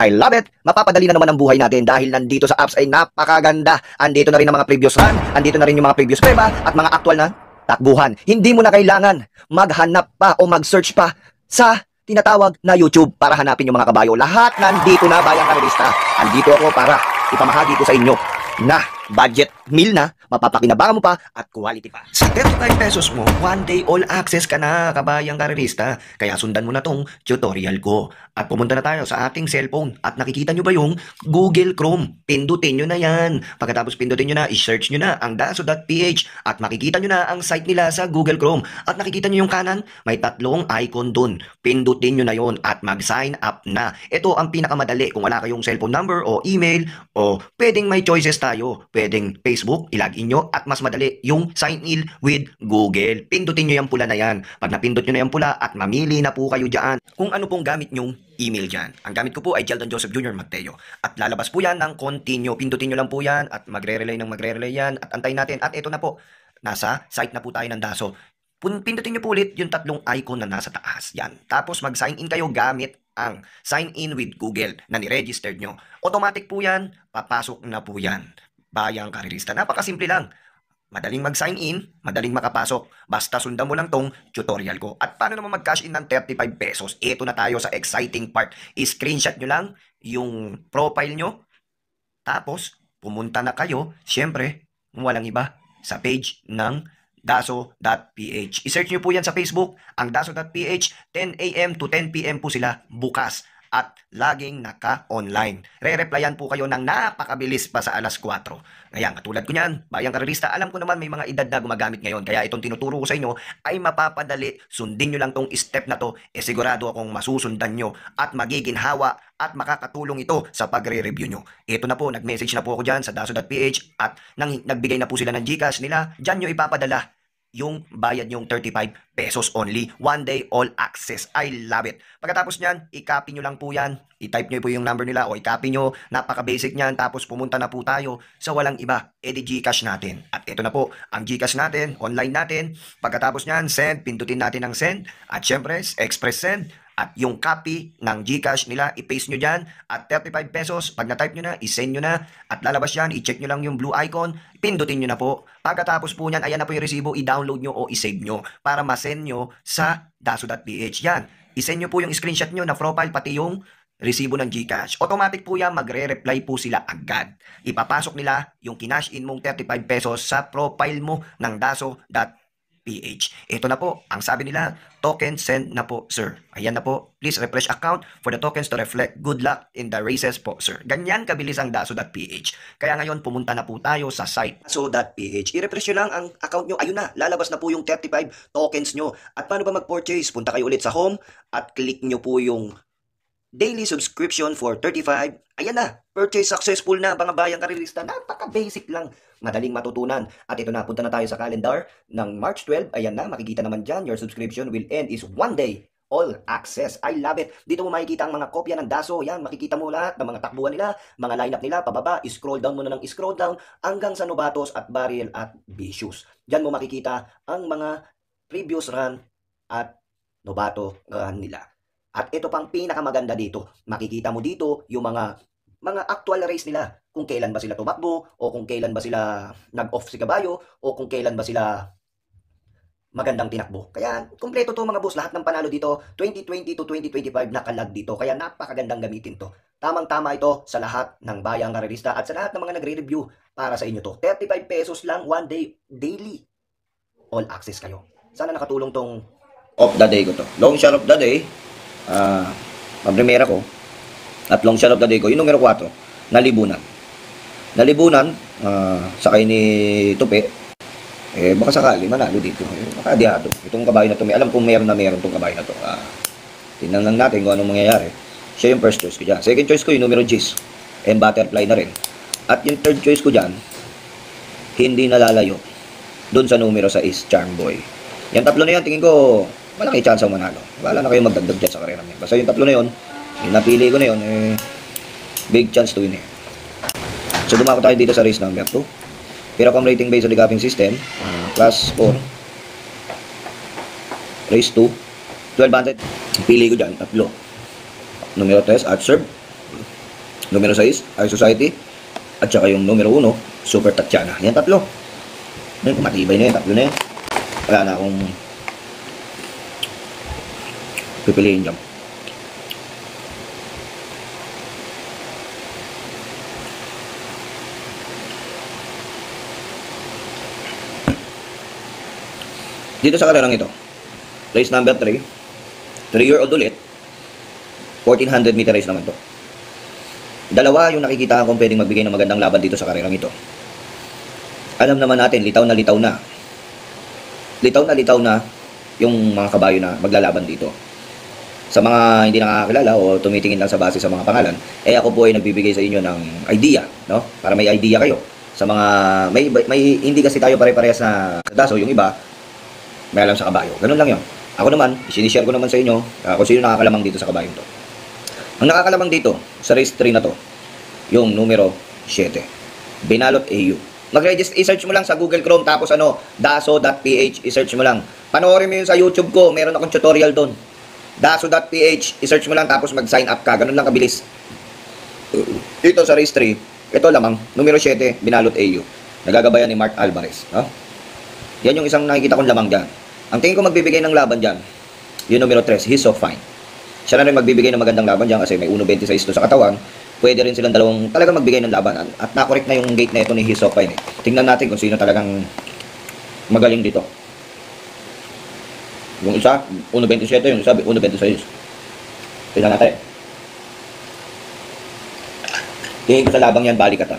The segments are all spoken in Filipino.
I love it! Mapapadali na naman ang buhay natin dahil nandito sa apps ay napakaganda. Andito na rin ang mga previous run, andito na rin yung mga previous prueba at mga actual na takbuhan. Hindi mo na kailangan maghanap pa o mag-search pa sa tinatawag na YouTube para hanapin yung mga kabayo. Lahat nandito na, bayang karerista. Andito ako para ipamahagi ko sa inyo na budget meal na, mapapakinabangan mo pa at quality pa. Sa 35 pesos mo, one day all access ka na, kabayang karerista. Kaya sundan mo na tong tutorial ko. At pumunta na tayo sa ating cellphone. At nakikita nyo ba yung Google Chrome? Pindutin nyo na yan. Pagkatapos pindutin nyo na, i-search nyo na ang daso.ph at makikita nyo na ang site nila sa Google Chrome. At nakikita nyo yung kanan, may tatlong icon dun. Pindutin nyo na yon at mag-sign up na. Ito ang pinakamadali kung wala kayong cellphone number o email o pwedeng may choices tayo. Pwedeng Facebook, ilagin nyo at mas madali yung sign in with Google. Pindutin nyo yung pula na yan. Pag napindot nyo na yung pula at mamili na po kayo dyan kung ano pong gamit nyong email dyan. Ang gamit ko po ay Jeldon Joseph Jr. Magteo. At lalabas po yan ng continue. Pindutin nyo lang po yan at magre-relay yan at antayin natin. At ito na po, nasa site na po tayo ng Daso. Pindutin nyo po ulit yung tatlong icon na nasa taas. Yan. Tapos mag-sign in kayo gamit ang sign in with Google na ni-registered nyo. Automatic po yan, papasok na po yan. Bayang karerista. Napakasimple lang. Madaling mag-sign in, madaling makapasok. Basta sundan mo lang tong tutorial ko. At paano naman mag-cash in ng 35 pesos? Ito na tayo sa exciting part. I-screenshot nyo lang yung profile nyo. Tapos, pumunta na kayo, syempre, walang iba, sa page ng daso.ph. I-search nyo po yan sa Facebook, ang daso.ph, 10 a.m. to 10 p.m. po sila bukas. At laging naka-online. Re-replyan po kayo ng napakabilis pa sa alas 4. Ngayon, katulad ko niyan, bayang karerista, alam ko naman may mga edad na gumagamit ngayon. Kaya itong tinuturo ko sa inyo ay mapapadali. Sundin nyo lang tong step na to. Sigurado akong masusundan nyo at magiging hawa at makakatulong ito sa pagre-review nyo. Ito na po, nag-message na po ako dyan sa daso.ph at nagbigay na po sila ng GCash nila. Dyan nyo ipapadala yung bayad yung 35 pesos only. One day all access. I love it. Pagkatapos nyan, i-copy nyo lang po yan. I-type nyo po yung number nila o i-copy nyo. Napaka-basic nyan. Tapos pumunta na po tayo sa walang iba. Di GCash natin. At ito na po, ang GCash natin, online natin. Pagkatapos nyan, send. Pindutin natin ang send. At syempre, express send. At yung copy ng GCash nila, i-paste nyo dyan. At 35 pesos, pag na-type nyo na, i-send nyo na. At lalabas yan, i-check nyo lang yung blue icon. Pindutin nyo na po. Pagkatapos po nyan, ayan na po yung resibo, i-download nyo o i-save nyo para ma-send nyo sa daso.ph. Yan. I-send nyo po yung screenshot nyo na profile, pati yung resibo ng GCash. Automatic po yan, magre-reply po sila agad. Ipapasok nila yung kinash in mong 35 pesos sa profile mo ng daso.ph. Ito na po, ang sabi nila, token send na po, sir. Ayan na po, please refresh account for the tokens to reflect. Good luck in the races po, sir. Ganyan kabilis ang daso.ph. Kaya ngayon, pumunta na po tayo sa site daso.ph. I-refresh nyo lang ang account nyo. Ayun na, lalabas na po yung 35 tokens nyo. At paano ba mag-purchase? Punta kayo ulit sa home at click nyo po yung daily subscription for 35. Ayan na, purchase successful na, mga bayang karerista. Napaka-basic lang, madaling matutunan. At ito na, punta na tayo sa calendar ng March 12. Ayan na, makikita naman dyan, your subscription will end is one day all access. I love it. Dito mo makikita ang mga kopya ng Daso. Yan, makikita mo lahat ng mga takbuhan nila, mga lineup nila, pababa, scroll down mo na ng scroll down hanggang sa Novatos at Barriel at Vicious. Dyan mo makikita ang mga previous run at Novato run nila. At ito pang pinakamaganda dito, makikita mo dito yung mga actual race nila. Kung kailan ba sila tumakbo, o kung kailan ba sila nag-off si kabayo, o kung kailan ba sila magandang tinakbo. Kaya, kumpleto to mga boss. Lahat ng panalo dito, 2020 to 2025 nakalag dito. Kaya napakagandang gamitin to. Tamang-tama ito sa lahat ng bayang karerista at sa lahat ng mga nagre-review para sa inyo to. 35 pesos lang, one day, daily. All access kayo. Sana nakatulong tong of the day ko to. Long shot of the day. Pag-primera ko at long shot of the day ko, yung numero 4, nalibunan, sakay ni Tupi, baka sakali manalo dito, baka diado itong kabayo na to. May alam kong meron tong kabayo na to. Tingnan lang natin kung anong mangyayari. Siya yung first choice ko dyan. Second choice ko yung numero G's and butterfly na rin. At yung third choice ko dyan, hindi nalalayo dun sa numero sa is Charm Boy. Yung tatlo na yan, tingin ko malaki chance ang manalo. Wala na kayo magdagdag dyan sa karera niya. Basta yung tatlo na yun, yung napili ko na yun, big chance to win eh. So dumako tayo dito sa race number 2. Piracom rating based on the gapping system, class 4. Race 2, 1200. Pili ko dyan, tatlo. Numero 3, Art Serve. Numero 6, High Society. At saka yung numero 1, Super Tatiana. Yan, tatlo. Yan, matibay na yan, tatlo na yan. Wala na akong pipiliin dyan. Dito sa karerang ito, race number 3, 3-year-old ulit, 1400 meter race naman to. Dalawa yung nakikita kong pwedeng magbigay ng magandang laban dito sa karerang ito. Alam naman natin, litaw na litaw na. Litaw na litaw na yung mga kabayo na maglalaban dito. Sa mga hindi nakakakilala o tumitingin lang sa base sa mga pangalan, ako po ay nagbibigay sa inyo ng idea, no? Para may idea kayo. Sa mga, may hindi kasi tayo pare-parehas na daso, yung iba, may alam sa kabayo. Ganun lang yun. Ako naman, sinishare ko naman sa inyo kung sino nakakalamang dito sa kabayong to. Ang nakakalamang dito, sa race 3 na to, yung numero 7. Binalot AU. Mag-register, i-search mo lang sa Google Chrome, tapos daso.ph, i-search mo lang. Panoorin mo yun sa YouTube ko, meron akong tutorial doon. Daso.ph, i-search mo lang, tapos mag-sign up ka. Ganun lang kabilis. Dito sa race 3, ito lamang, numero 7, Binalot AU. Nagagabayan ni Mark Alvarez. No? Yan yung isang nakikita kong lamang dyan. Ang tingin ko magbibigay ng laban dyan, yung numero 3, He's So Fine. Siya na rin magbibigay ng magandang laban dyan kasi may 1.26 to sa katawan. Pwede rin silang dalawang talagang magbigay ng laban. At nakorek na yung gate na ito ni He's So Fine. Tingnan natin kung sino talagang magaling dito. Yung isa, 1.27, yung isa, 1.26. Tingnan natin. Tingin ko sa labang yan, balikatan.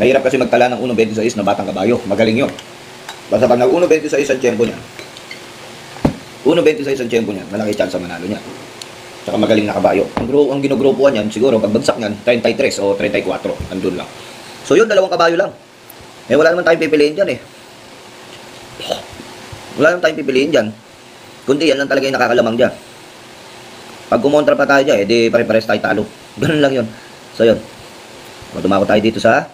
Mahirap kasi magtala ng 1.26 na batang kabayo. Magaling yun. Basta pag nag-1.26 ang tiyempo niya, 1.26 ang tiyempo niya, malaki chance sa manalo niya. Tsaka magaling na kabayo. Ang ginogrupuan niyan, siguro pagbagsak niyan, 33 o 34, andun lang. So yun, dalawang kabayo lang. Wala naman tayong pipiliin dyan Wala naman tayong pipiliin dyan. Kundi yan lang talaga yung nakakalamang dyan. Pag kumontra pa tayo dyan, di pare-pares tayo talo. Ganun lang yun. So yun. Dumako tayo dito sa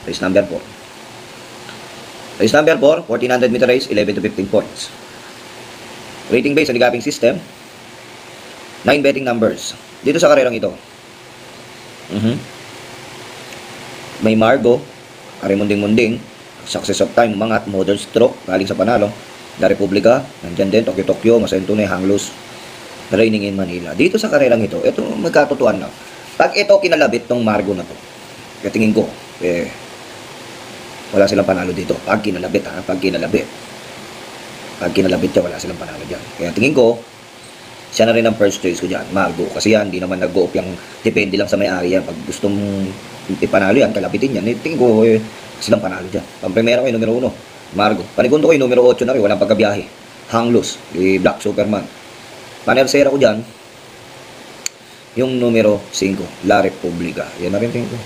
race number 4. Race number 4, 1400 meter race, 11 to 15 points. Rating based sa ligaping system, 9 betting numbers. Dito sa karerang ito, may Margo, Arimunding-Munding, Success of Time, Umangat, Modern Stroke, galing sa panalo, La Republica, nandyan din, Tokyo, Masentunay, Hanglos, Raining in Manila. Dito sa karerang ito magkatutuan na. Pag ito kinalabit tong Margo na to, katingin ko, wala silang panalo dito. Pag kinalabit, pag kinalabit siya, wala silang panalo dyan. Kaya tingin ko, siya na rin ang first choice ko dyan, Margo. Kasi yan, hindi naman nag-go-up yung depende lang sa may-ari yan. Pag gusto mong ipanalo yan, kalabitin yan, tingin ko, silang panalo dyan. Pang-primera ko yung numero 1, Margo. Panigundo ko yung numero 8 na rin, walang pagkabiyahe. Hanglos, Black Superman. Panersera ko dyan, yung numero 5, La Republica. Yan na rin tingin ko.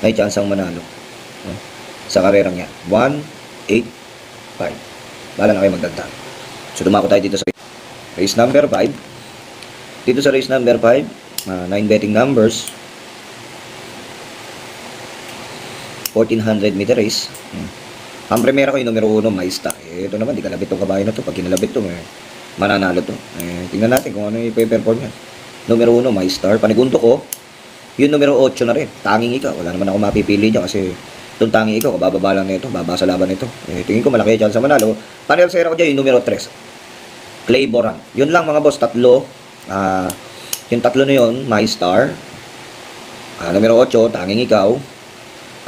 May chance ang manalo. Sa karerang yan. 1, 8, 5. Bala na kayo magdagdag. So, dumako tayo dito sa race number 5. Dito sa race number 5, 9 betting numbers. 1400 meter race. Ang primera ko yung numero 1, Maista. Ito naman, di kalabit itong kabayo na to. Pag kinalabit ito, mananalo to. Tingnan natin kung ano yung i-perform yan. Numero 1, Maistar. Panigundo ko, yung numero 8 na rin. Tanging ikaw. Wala naman ako mapipili dyan kasi itong tanging ikaw, kabababa lang na ito. Baba sa laban nito. Tingin ko malaki yan sa manalo. Panersera ko dyan yung numero 3. Clayboran. Yun lang mga boss, tatlo. Yung tatlo na yun, Maistar. Numero 8, tanging ikaw.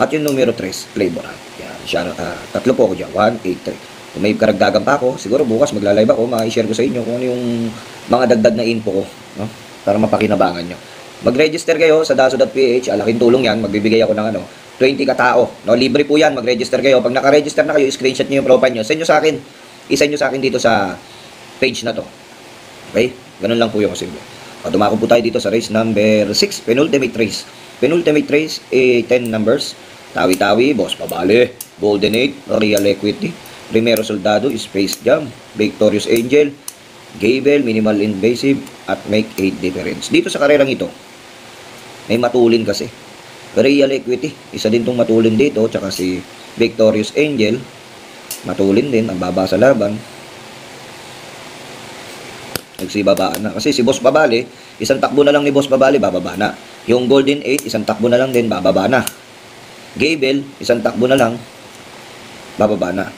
At yung numero 3, Clayboran. Yan, siya, tatlo po ako dyan. 1, 8, 3. Kung may karagdagan pa ako, siguro bukas magla-live ako, ma-share ko sa inyo kung ano yung mga dagdag na info ko, no? Para mapakinabangan nyo. Mag-register kayo sa daso.ph, alaking tulong yan, magbibigay ako ng 20 katao, no? Libre po yan, mag-register kayo. Pag naka-register na kayo, screenshot nyo yung profile nyo, send nyo sa akin, isend nyo sa akin dito sa page na to. Okay? Ganun lang po yung simple. Dumako po tayo dito sa race number 6, penultimate race. Penultimate race, 10 numbers. Tawi-tawi, Boss Pabale, Golden 8, Real Equity, Primero Soldado, Space Jam, Victorious Angel, Gable, Minimal Invasive, at Make 8 Difference. Dito sa karerang ito, may matulin kasi. Real Equity, isa din tong matulin dito, tsaka si Victorious Angel, matulin din, ang baba sa laban. Nagsibabaan na. Kasi si Boss Babale, isang takbo na lang ni Boss Babale, bababa na. Yung Golden 8, isang takbo na lang din, bababa na. Gable, isang takbo na lang, bababa na.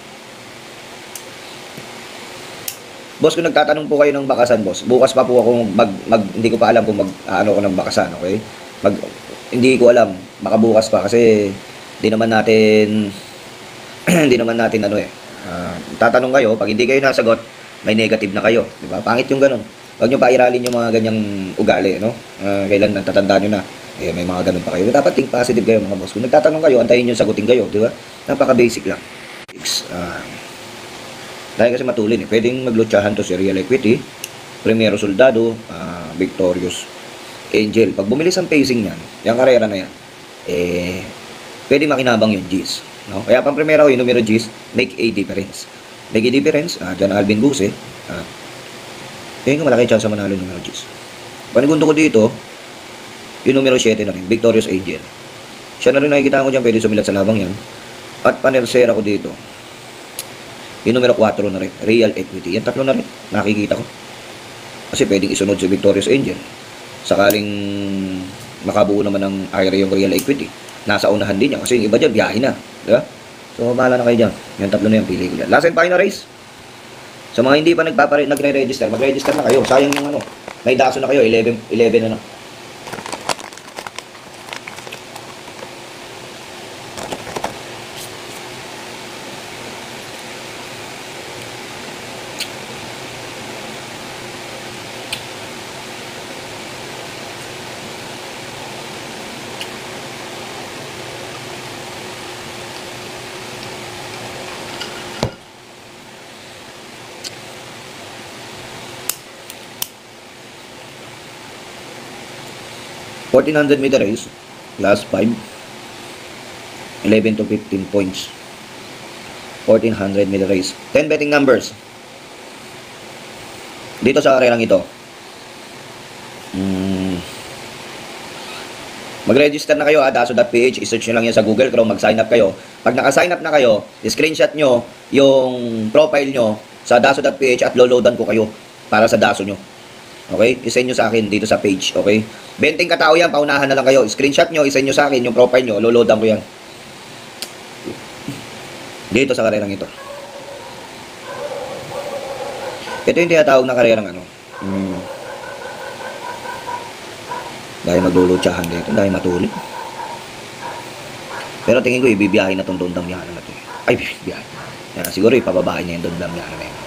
Boss, kung nagtatanong po kayo ng bakasan, boss, bukas pa po ako hindi ko pa alam kung ano ko ng bakasan, okay? Hindi ko alam, baka bukas pa kasi hindi naman natin hindi naman natin tatanong kayo, pag hindi kayo nasagot, may negative na kayo, di ba? Pangit yung ganun. Huwag nyo pa iralin yung mga ganyang ugali, no? Kailan natatandaan nyo na, may mga ganun pa kayo. Dapat think positive kayo, mga boss. Kung nagtatanong kayo, antayin nyo, sagutin kayo, di ba? Napaka-basic lang. Dahil kasi matulin, pwedeng maglutsahan to si Real Equity, Primero Soldado, Victorious Angel. Pag bumilis ang pacing yan, yung karera na yan, pwede makinabang yung G's. No? Kaya pang primero yung numero G's, make a difference. Make a difference, dyan Alvin Buse, tingin ko malaki chance sa manalo yung numero G's. Panigundo ko dito, yung numero 7 na rin, Victorious Angel. Siya na rin nakikita ko dyan, pwede sumilat sa labang yan. At panersera ko dito, yung numero 4 na rin, Real Equity. Yan tatlo na rin, nakikita ko. Kasi pwedeng isunod si Victorious Angel. Sakaling makabuo naman ng area yung Real Equity. Nasa unahan din yan, kasi yung iba dyan, biyahe na. Diba? So, bahala na kayo dyan. Yung tatlo na yan, pili ko dyan. Last and final race. Sa mga hindi pa nagre-register, mag-register na kayo. Sayang yung may daso na kayo, 11 na. 1400 meter race, last 5, 11 to 15 points. 1400 meter race. 10 betting numbers. Dito sa karerang ito, mag-register na kayo, daso.ph, i-search nyo lang yan sa Google Chrome, mag-sign up kayo. Pag naka-sign up na kayo, screenshot nyo yung profile nyo sa daso.ph at loloadan ko kayo para sa daso nyo. Okay? I-send nyo sa akin dito sa page. Okay? 20 katao yan, paunahan na lang kayo. Screenshot nyo, i-send nyo sa akin yung profile nyo, loloadan ko yan. Dito sa karerang ito. Ito yung tinatawag na karerang dahil maglulutsahan dito, dahil matulid. Pero tingin ko, ibibiyahin na itong dondang yahan na ito. Ay, bibiyahin. Yan, siguro ipababahin niya yung dondang yahan na yun.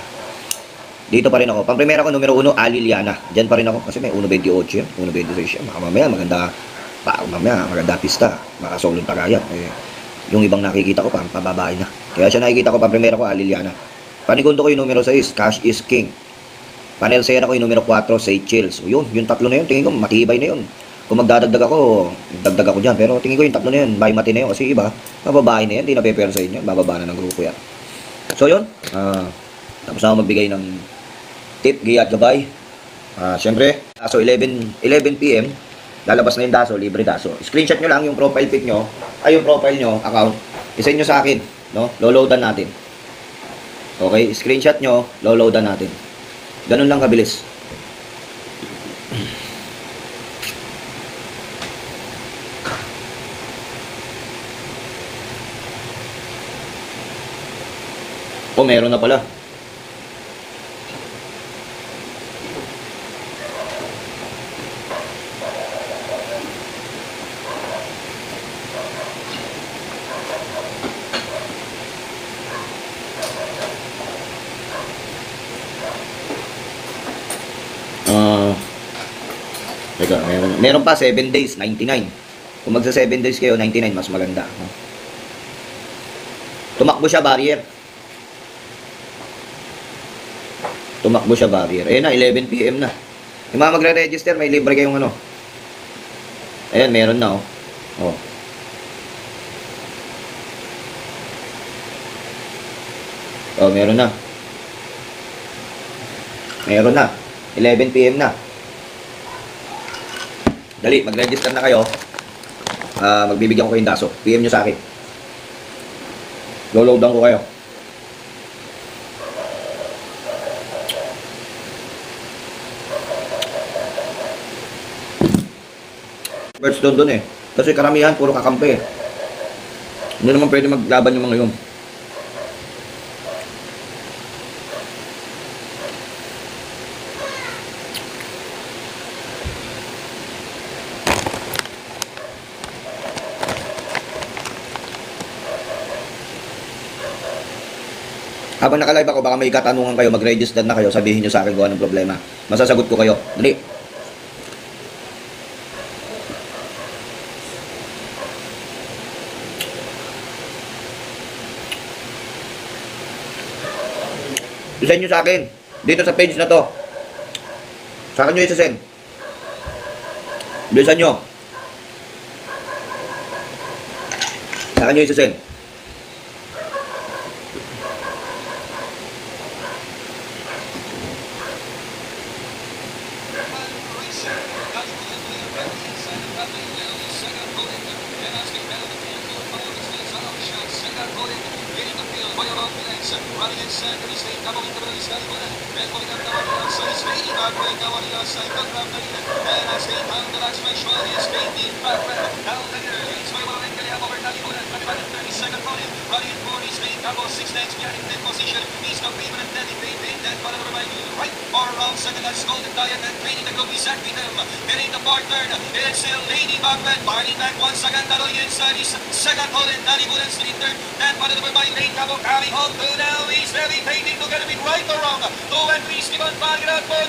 Dito pa rin ako. Pang primera ko, numero 1, Aliliana. Diyan pa rin ako. Kasi may 1.28 yan. 1.26 yan. Baka mamaya, maganda pista. Baka solong tagayan. Yung ibang nakikita ko, pababahin na. Kaya siya nakikita ko, pang primera ko, Aliliana. Panigundo ko yung numero 6, Cash is King. Panelsera ko yung numero 4, Say Chills. So, yun, yung tatlo na yun, tingin ko, matibay na yun. Kung magdadagdag ako, dagdag ako dyan. Pero tingin ko yung tatlo na yun, mati na yun. Kasi iba, mababahin na yan, hindi na pepera sa inyo. Bababa na ng grupo yan. So, yun. Tapos na ako magbigay ng tip, giya at gabay. Siyempre, daso 11 PM, lalabas na yung daso, libre daso. Screenshot nyo lang yung profile pic nyo, yung profile nyo, account, isend nyo sa akin, no? Loloadan natin. Okay, screenshot nyo, loloadan natin. Ganun lang kabilis. Meron na pala. Teka, meron pa 7 days, 99. Kung magsa 7 days kayo, 99 mas maganda. Tumakbo siya barrier. Ayan na, 11 PM na. Yung mga magre-register, may libre kayong Ayan, meron na meron na. 11 PM na. Dali, mag-register na kayo. Magbibigyan ko kayong daso. PM nyo sa akin. Loloadan ko kayo. First doon eh. Kasi karamihan, puro kakampi eh. Hindi naman pwede maglaban yung mga yun. Habang naka-live ako, baka may katanungan kayo, mag-register na kayo, sabihin nyo sa akin kung anong problema. Masasagot ko kayo. Dali. Isend nyo sa akin. Dito sa page na to. Sa akin nyo isasend. Bilisan nyo. Sa akin nyo isasend. Second hole in Danny Bullens in third. Then followed by Lane Cabo coming home to now. He's levitating to get a bit right or wrong. 2 and 3 Stephen Bagrat for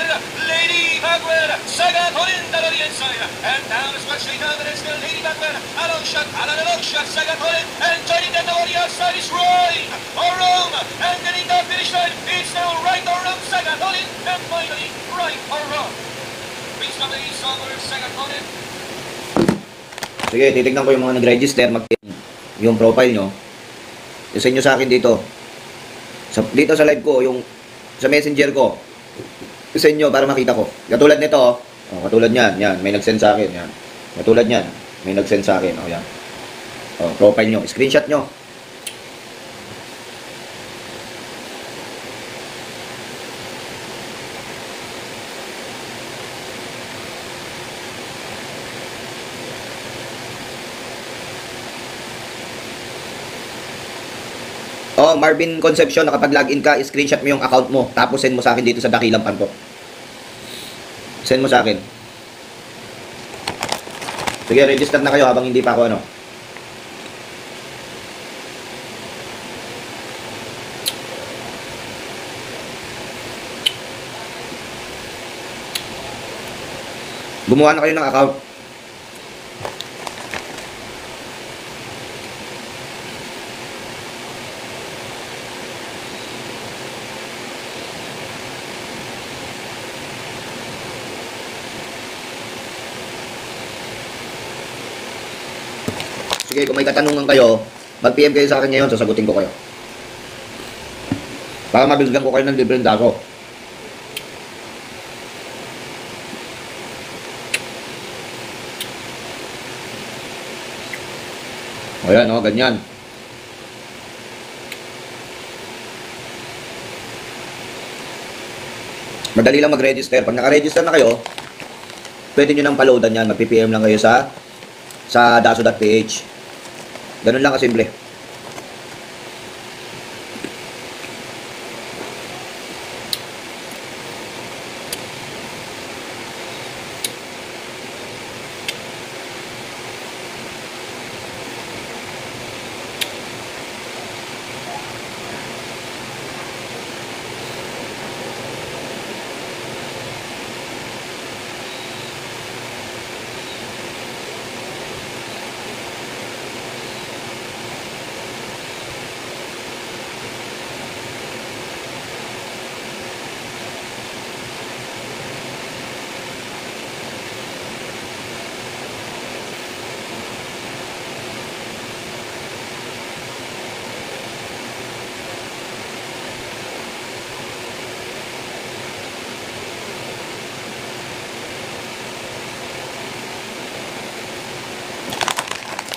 Lady Bagwell. Second hole in the inside. And down is much later than it's still Lady Bagwell. A long shot, a long shot. Second hole in. And joining the Warrior side is right or wrong. And getting the finish line. It's now right or wrong. Second hole in. And finally right or wrong. Please come in over second hole in. Sige, titignan ko yung mga nag-register, yung profile nyo. Isend nyo sa akin dito. Dito sa live ko, yung sa messenger ko. Isend nyo para makita ko. Katulad nito, oh, katulad nyan, yan, may nag-send sa akin, yan. Katulad nyan, may nag-send sa akin, oh, yan. Oh, profile nyo, screenshot nyo. Oh, Marvin Concepcion, nakapag-login ka, screenshot mo yung account mo, tapos send mo sa akin dito sa Dakilang Pantok. Send mo sa akin. Sige, register na kayo habang hindi pa ako ano. Gumawa na kayo ng account. Sige, kung may katanungan kayo, mag-PM kayo sa akin ngayon, sasagutin ko kayo. Para mabigyan ko kayo ng libreng dako. Ayan, oh, ganyan. Madali lang mag-register. Pag naka-register na kayo, pwede nyo nang paloadan yan. Mag-PPM lang kayo sa daso.ph. Ganun lang kasimple.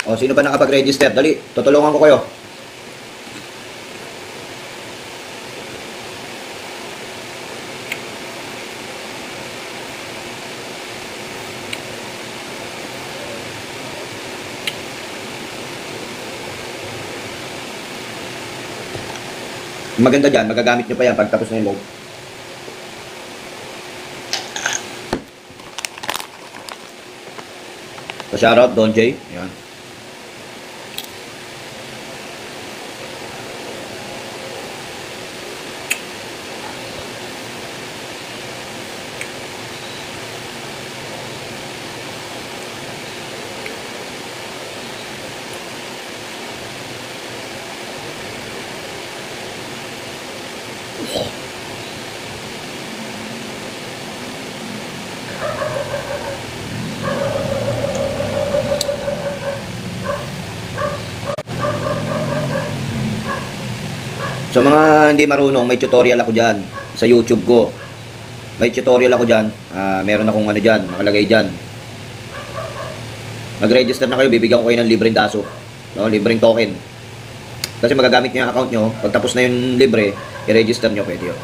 O, sino pa nakapag-register? Dali, tutulungan ko kayo. Maganda dyan, magagamit nyo pa yan pag tapos na yung load. So, shoutout, Don J. Yan. So mga hindi marunong, may tutorial ako dyan sa YouTube ko. May tutorial ako dyan. Meron akong ano dyan, nakalagay dyan. Mag-register na kayo, bibigyan ko kayo ng libreng daso. No? Libreng token. Kasi magagamit nyo yung account nyo. Pag tapos na yung libre, i-register nyo, pwede yun.